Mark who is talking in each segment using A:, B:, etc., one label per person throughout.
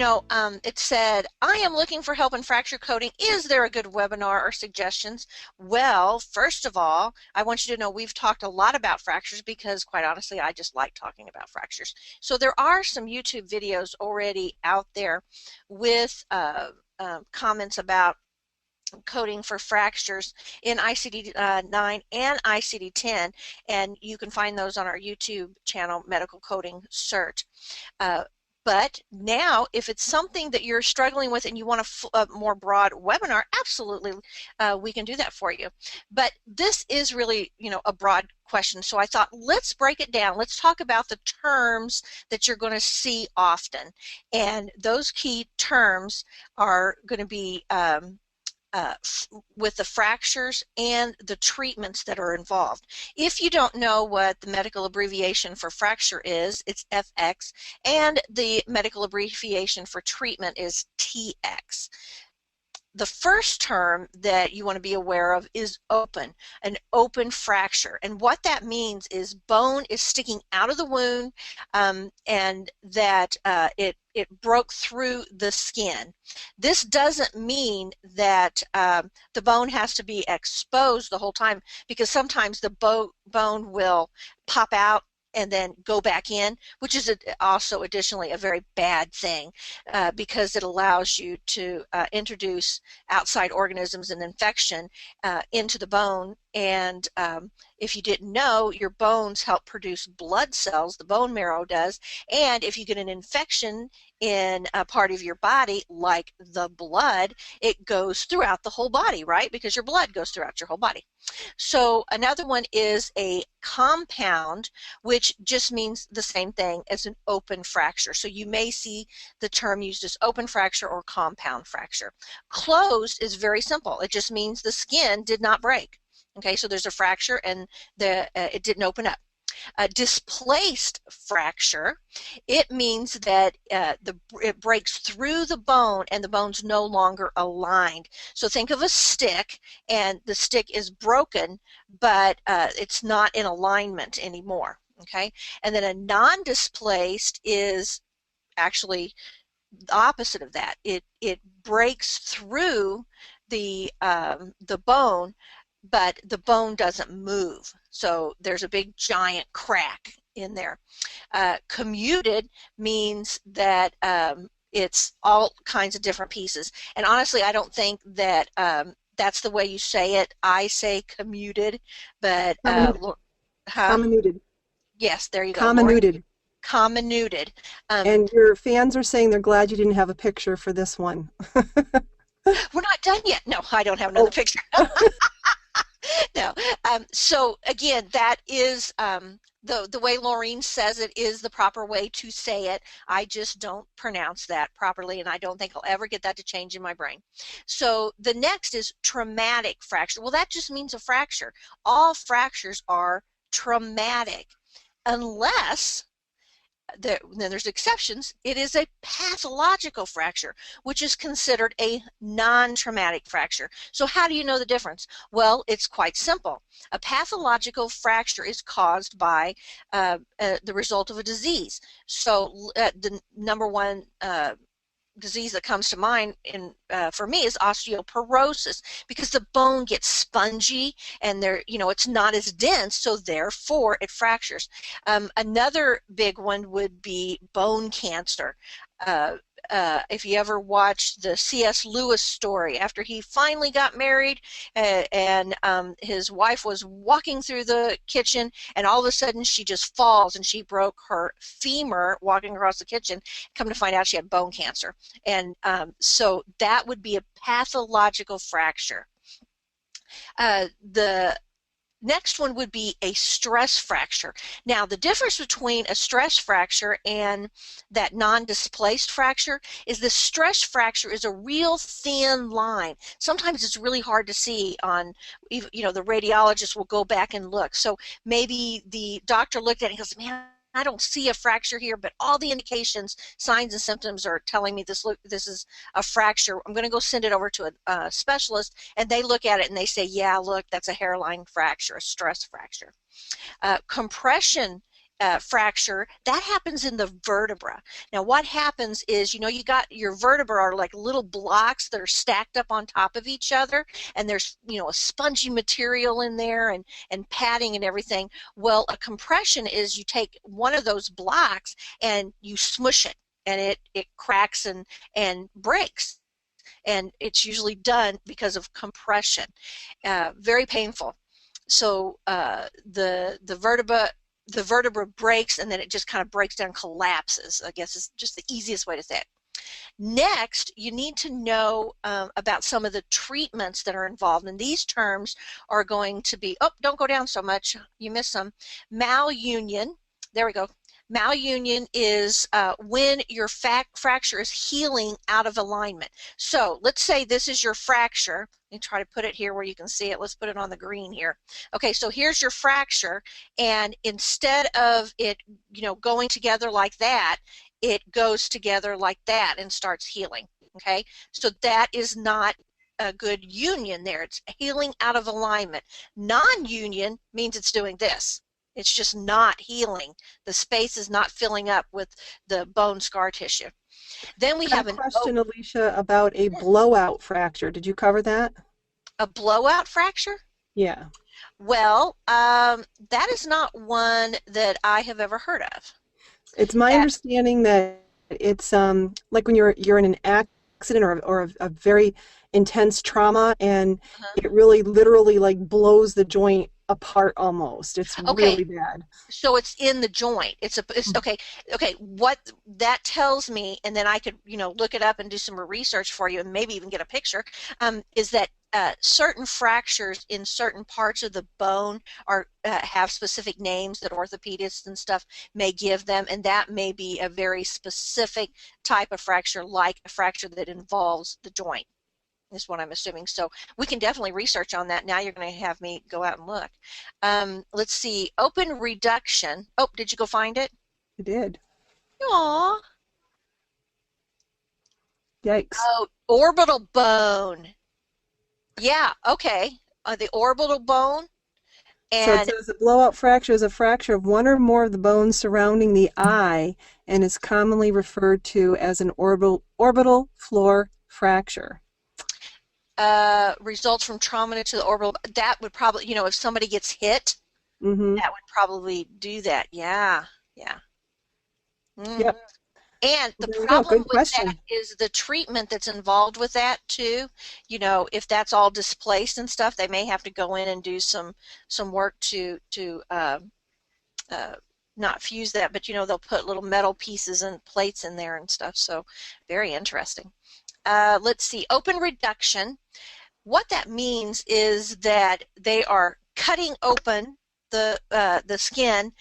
A: it said, I am looking for help in fracture coding. Is there a good webinar or suggestions? Well, first of all, I want you to know we've talked a lot about fractures because, quite honestly, I just like talking about fractures. So there are some YouTube videos already out there with comments about coding for fractures in ICD-9 and ICD-10, and you can find those on our YouTube channel, Medical Coding Search. But now, if it's something that you're struggling with and you want a more broad webinar, absolutely, we can do that for you. But this is really, a broad question. So I thought, let's break it down. Let's talk about the terms that you're going to see often. And those key terms are going to be with the fractures and the treatments that are involved. If you don't know what the medical abbreviation for fracture is, it's FX, and the medical abbreviation for treatment is TX. The first term that you want to be aware of is open, an open fracture. And what that means is bone is sticking out of the wound, and that it broke through the skin. This doesn't mean that the bone has to be exposed the whole time, because sometimes the bone will pop out and then go back in, which is also additionally a very bad thing, because it allows you to introduce outside organisms and infection into the bone. And if you didn't know, your bones help produce blood cells, the bone marrow does, and if you get an infection in a part of your body like the blood, it goes throughout the whole body, right? Because your blood goes throughout your whole body. So another one is a compound, which just means the same thing as an open fracture. So you may see the term used as open fracture or compound fracture. Closed is very simple. It just means the skin did not break. Okay, so there's a fracture and it didn't open up. A displaced fracture, it means that it breaks through the bone and the bone's no longer aligned. So think of a stick, and the stick is broken, but it's not in alignment anymore. Okay, and then a non-displaced is actually the opposite of that. It breaks through the bone, but the bone doesn't move. So there's a big giant crack in there. Commuted means that it's all kinds of different pieces. And honestly, I don't think that that's the way you say it. I say commuted, but
B: comminuted.
A: Yes, there you go.
B: Comminuted.
A: Comminuted.
B: And your fans are saying they're glad you didn't have a picture for this one.
A: We're not done yet. No, I don't have another picture. No. So again, that is the way Laureen says it is the proper way to say it. I just don't pronounce that properly, and I don't think I'll ever get that to change in my brain. So the next is traumatic fracture. Well, that just means a fracture. All fractures are traumatic, unless then there's exceptions. It is a pathological fracture, which is considered a non-traumatic fracture. So how do you know the difference? Well, it's quite simple. A pathological fracture is caused by the result of a disease. So the number one disease that comes to mind for me is osteoporosis, because the bone gets spongy and it's not as dense, so therefore it fractures. Another big one would be bone cancer. If you ever watched the C.S. Lewis story, after he finally got married and his wife was walking through the kitchen, and all of a sudden she just falls and she broke her femur walking across the kitchen. Come to find out she had bone cancer. And so that would be a pathological fracture. The next one would be a stress fracture. Now, the difference between a stress fracture and that non-displaced fracture is the stress fracture is a real thin line. Sometimes it's really hard to see on, the radiologist will go back and look. So maybe the doctor looked at it and goes, man, I don't see a fracture here, but all the indications, signs and symptoms are telling me this is a fracture. I'm going to go send it over to a specialist, and they look at it and they say, yeah, look, that's a hairline fracture, a stress fracture. Compression fracture, that happens in the vertebra. Now what happens is, you know, you got your vertebra are like little blocks that are stacked up on top of each other, and there's, you know, a spongy material in there and padding and everything. Well, a compression is you take one of those blocks and you smush it, and it cracks and breaks. And it's usually done because of compression. Very painful. So the vertebra breaks, and then it just kind of breaks down, collapses, I guess is just the easiest way to say it. Next, you need to know about some of the treatments that are involved, and these terms are going to be, oh, don't go down so much, you missed some. Malunion, there we go. Malunion is when your fracture is healing out of alignment. So let's say this is your fracture. Let me try to put it here where you can see it. Let's put it on the green here. Okay, so here's your fracture, and instead of it, you know, going together like that, it goes together like that and starts healing. Okay, so that is not a good union there. It's healing out of alignment. Non-union means it's doing this. It's just not healing. The space is not filling up with the bone scar tissue. Then we have
B: a question, Alicia, about a blowout fracture. Did you cover that?
A: A blowout fracture?
B: Yeah.
A: Well, that is not one that I have ever heard of.
B: It's my understanding that it's like when you're in an accident or a very intense trauma, and it really literally like blows the joint apart almost. It's really bad.
A: So it's in the joint. It's okay. What that tells me, and then I could, you know, look it up and do some more research for you, and maybe even get a picture. Is that certain fractures in certain parts of the bone are have specific names that orthopedists and stuff may give them, and that may be a very specific type of fracture, like a fracture that involves the joint, is what I'm assuming. So we can definitely research on that. Now you're going to have me go out and look. Let's see, open reduction. Oh, did you go find it?
B: I did.
A: Aww.
B: Yikes.
A: Oh, orbital bone. Yeah, okay. The orbital bone. And
B: so it says a blowout fracture is a fracture of one or more of the bones surrounding the eye and is commonly referred to as an orbital floor fracture.
A: Results from trauma to the orbital. That would probably, you know, if somebody gets hit, that would probably do that. Yeah, yeah.
B: Yep.
A: And the problem with that is the treatment that's involved with that too. You know, if that's all displaced and stuff, they may have to go in and do some work to not fuse that, but you know, they'll put little metal pieces and plates in there and stuff. So very interesting. Let's see, open reduction. What that means is that they are cutting open the skin,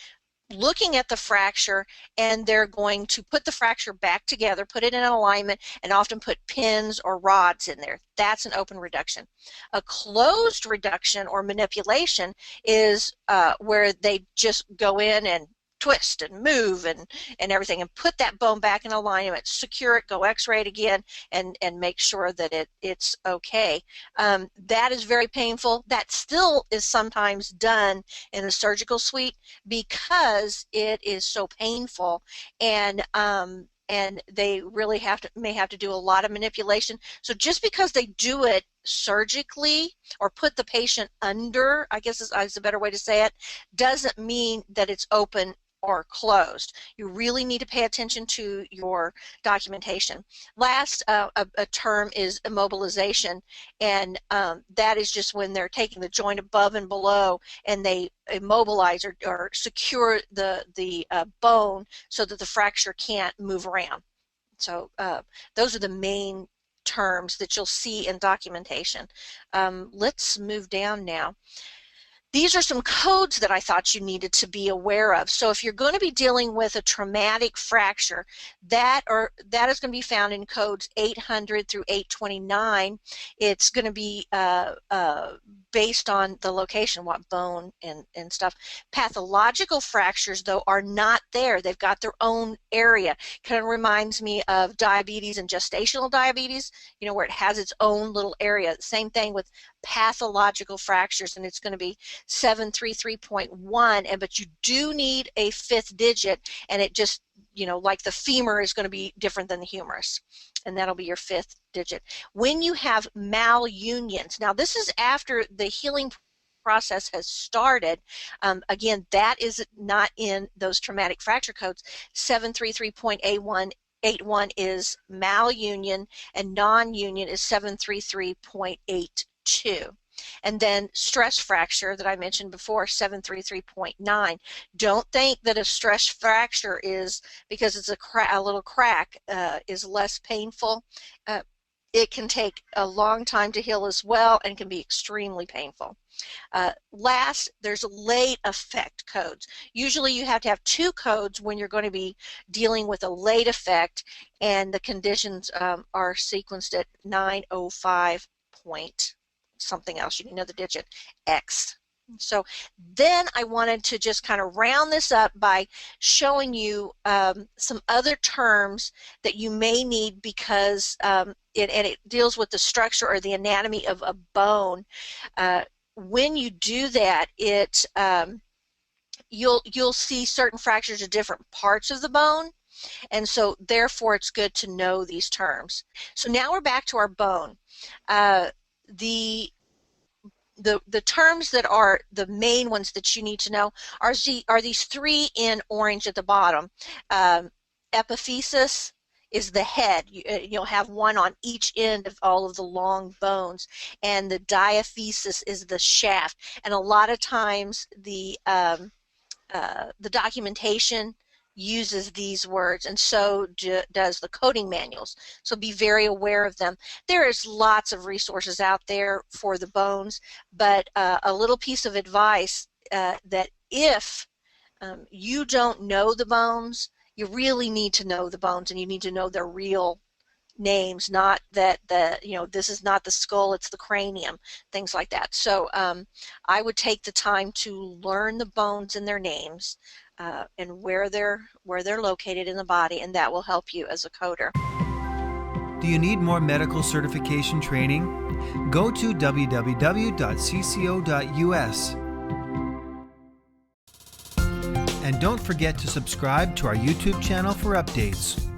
A: looking at the fracture, and they're going to put the fracture back together, put it in alignment, and often put pins or rods in there. That's an open reduction. A closed reduction or manipulation is where they just go in and twist and move and everything and put that bone back in alignment, secure it, go x-ray it again, and make sure that it's okay. That is very painful. That still is sometimes done in a surgical suite because it is so painful, and they really may have to do a lot of manipulation. So just because they do it surgically or put the patient under, I guess is a better way to say it, doesn't mean that it's open or closed. You really need to pay attention to your documentation. Last, a term is immobilization, and that is just when they're taking the joint above and below and they immobilize or secure the bone so that the fracture can't move around. So those are the main terms that you'll see in documentation. Let's move down now. These are some codes that I thought you needed to be aware of. So if you're going to be dealing with a traumatic fracture, that is going to be found in codes 800 through 829. It's going to be based on the location, what bone and stuff. Pathological fractures, though, are not there. They've got their own area. Kind of reminds me of diabetes and gestational diabetes, you know, where it has its own little area. Same thing with pathological fractures, and it's going to be 733.1, but you do need a 5th digit, and it just, you know, like the femur is going to be different than the humerus, and that'll be your 5th digit. When you have malunions, now this is after the healing process has started. Again, that is not in those traumatic fracture codes. 733.81 is malunion, and non-union is 733.82. And then stress fracture that I mentioned before, 733.9. Don't think that a stress fracture is, because it's a little crack, is less painful. It can take a long time to heal as well and can be extremely painful. Last, there's late effect codes. Usually you have to have 2 codes when you're going to be dealing with a late effect, and the conditions are sequenced at 905 point something else. You know the digit X. So then I wanted to just kind of round this up by showing you some other terms that you may need, because it deals with the structure or the anatomy of a bone. When you do that, you'll see certain fractures of different parts of the bone, and so therefore it's good to know these terms. So now we're back to our bone. The terms that are the main ones that you need to know are these 3 in orange at the bottom. Epiphysis is the head. You'll have one on each end of all of the long bones, and the diaphysis is the shaft. And a lot of times the documentation uses these words, and so does the coding manuals. So be very aware of them. There is lots of resources out there for the bones, but a little piece of advice, that if you don't know the bones, you really need to know the bones, and you need to know their real names, not that this is not the skull, it's the cranium, things like that. So I would take the time to learn the bones and their names, and where they're located in the body, and that will help you as a coder.
C: Do you need more medical certification training? Go to www.cco.us. And don't forget to subscribe to our YouTube channel for updates.